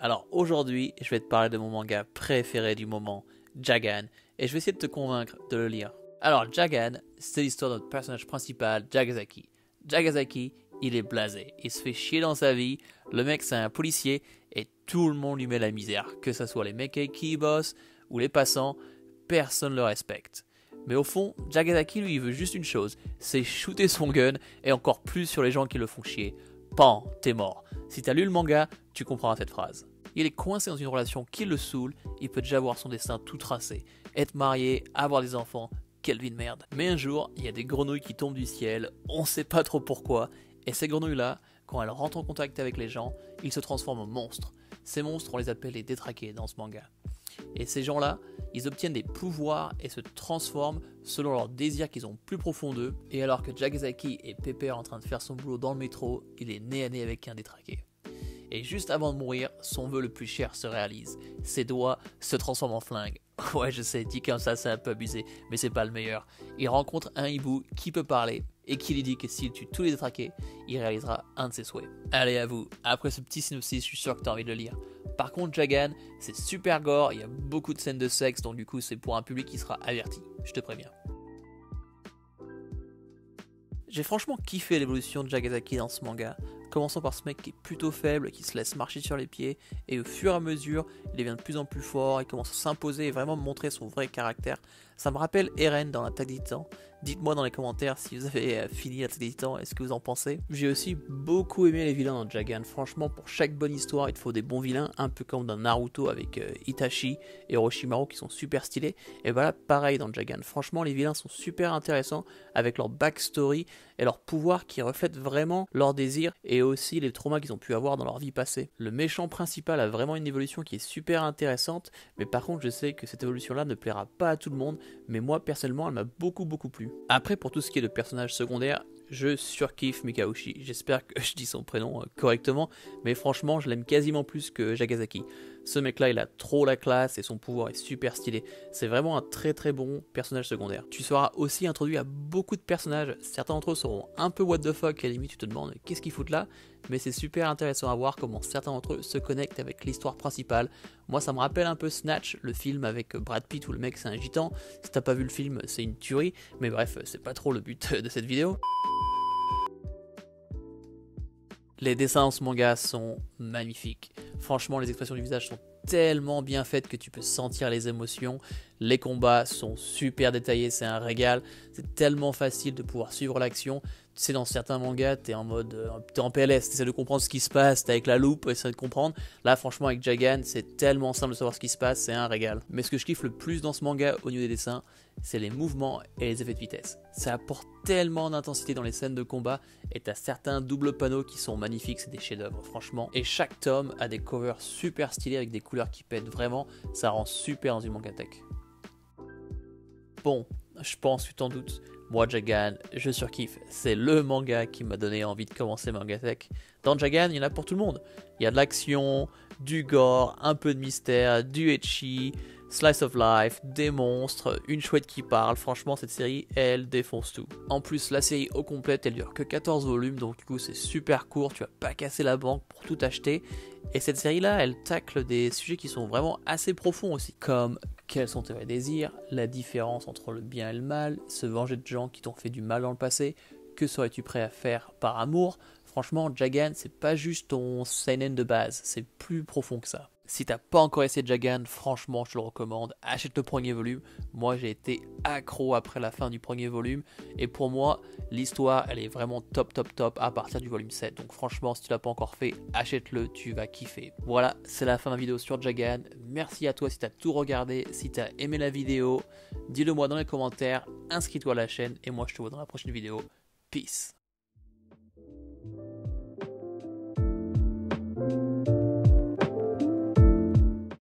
Alors aujourd'hui, je vais te parler de mon manga préféré du moment, Jagan, et je vais essayer de te convaincre de le lire. Alors Jagan, c'est l'histoire de notre personnage principal, Jagasaki. Jagasaki, il est blasé, il se fait chier dans sa vie, le mec c'est un policier, et tout le monde lui met la misère, que ce soit les mecs qui bossent ou les passants, personne ne le respecte. Mais au fond, Jagasaki lui il veut juste une chose, c'est shooter son gun, et encore plus sur les gens qui le font chier. Pan, t'es mort. Si t'as lu le manga, tu comprendras cette phrase. Il est coincé dans une relation qui le saoule, il peut déjà voir son destin tout tracé. Être marié, avoir des enfants, quelle vie de merde. Mais un jour, il y a des grenouilles qui tombent du ciel, on sait pas trop pourquoi, et ces grenouilles-là, quand elles rentrent en contact avec les gens, ils se transforment en monstres. Ces monstres, on les appelle les détraqués dans ce manga. Et ces gens-là, ils obtiennent des pouvoirs et se transforment selon leurs désirs qu'ils ont plus profond d'eux. Et alors que Jagasaki est pépère en train de faire son boulot dans le métro, il est nez à nez avec un détraqué. Et juste avant de mourir, son vœu le plus cher se réalise. Ses doigts se transforment en flingues. Ouais, je sais, dit comme ça, c'est un peu abusé, mais c'est pas le meilleur. Il rencontre un hibou qui peut parler et qui lui dit que s'il tue tous les détraqués, il réalisera un de ses souhaits. Allez, à vous. Après ce petit synopsis, je suis sûr que t'as envie de le lire. Par contre, Jagan, c'est super gore, il y a beaucoup de scènes de sexe, donc du coup, c'est pour un public qui sera averti. Je te préviens. J'ai franchement kiffé l'évolution de Jagasaki dans ce manga, commençant par ce mec qui est plutôt faible, qui se laisse marcher sur les pieds, et au fur et à mesure, il devient de plus en plus fort, il commence à s'imposer et vraiment montrer son vrai caractère. Ça me rappelle Eren dans l'Attaque des Titans. Dites-moi dans les commentaires si vous avez fini l'Attaque des Titans, est-ce que vous en pensez. J'ai aussi beaucoup aimé les vilains dans Jagan, franchement pour chaque bonne histoire il te faut des bons vilains, un peu comme dans Naruto avec Itachi et Orochimaru qui sont super stylés, et voilà pareil dans Jagan, franchement les vilains sont super intéressants avec leur backstory et leur pouvoir qui reflètent vraiment leurs désirs et aussi les traumas qu'ils ont pu avoir dans leur vie passée. Le méchant principal a vraiment une évolution qui est super intéressante, mais par contre je sais que cette évolution là ne plaira pas à tout le monde, mais moi personnellement elle m'a beaucoup plu. Après pour tout ce qui est de personnages secondaires, je surkiffe Mikauchi, j'espère que je dis son prénom correctement, mais franchement je l'aime quasiment plus que Jagasaki. Ce mec là il a trop la classe et son pouvoir est super stylé, c'est vraiment un très bon personnage secondaire. Tu seras aussi introduit à beaucoup de personnages, certains d'entre eux seront un peu what the fuck, à la limite tu te demandes qu'est-ce qu'ils foutent là, mais c'est super intéressant à voir comment certains d'entre eux se connectent avec l'histoire principale. Moi ça me rappelle un peu Snatch, le film avec Brad Pitt où le mec c'est un gitan, si t'as pas vu le film c'est une tuerie, mais bref c'est pas trop le but de cette vidéo. Les dessins dans ce manga sont magnifiques. Franchement, les expressions du visage sont tellement bien faites que tu peux sentir les émotions. Les combats sont super détaillés, c'est un régal. C'est tellement facile de pouvoir suivre l'action. Tu sais, dans certains mangas, t'es en mode, t'es en PLS, t'essaies de comprendre ce qui se passe, t'es avec la loupe, t'essaies de comprendre. Là, franchement, avec Jagan, c'est tellement simple de savoir ce qui se passe, c'est un régal. Mais ce que je kiffe le plus dans ce manga, au niveau des dessins, c'est les mouvements et les effets de vitesse. Ça apporte tellement d'intensité dans les scènes de combat, et t'as certains doubles panneaux qui sont magnifiques, c'est des chefs-d'œuvre, franchement. Et chaque tome a des covers super stylés avec des couleurs qui pètent vraiment, ça rend super dans une manga tech. Bon, je pense que tu t'en doutes, moi Jagan, je surkiffe, c'est le manga qui m'a donné envie de commencer manga tech. Dans Jagan, il y en a pour tout le monde. Il y a de l'action, du gore, un peu de mystère, du ecchi, slice of life, des monstres, une chouette qui parle, franchement cette série, elle défonce tout. En plus, la série au complète, elle dure que 14 volumes, donc du coup c'est super court, tu vas pas casser la banque pour tout acheter. Et cette série-là, elle tacle des sujets qui sont vraiment assez profonds aussi, comme quels sont tes vrais désirs, la différence entre le bien et le mal, se venger de gens qui t'ont fait du mal dans le passé, que serais-tu prêt à faire par amour. Franchement, Jagan, c'est pas juste ton seinen de base, c'est plus profond que ça. Si t'as pas encore essayé Jagan, franchement, je te le recommande. Achète le premier volume. Moi, j'ai été accro après la fin du premier volume. Et pour moi, l'histoire, elle est vraiment top à partir du volume 7. Donc franchement, si tu l'as pas encore fait, achète-le, tu vas kiffer. Voilà, c'est la fin de ma vidéo sur Jagan. Merci à toi si t'as tout regardé. Si t'as aimé la vidéo, dis-le moi dans les commentaires. Inscris-toi à la chaîne. Et moi, je te vois dans la prochaine vidéo. Peace.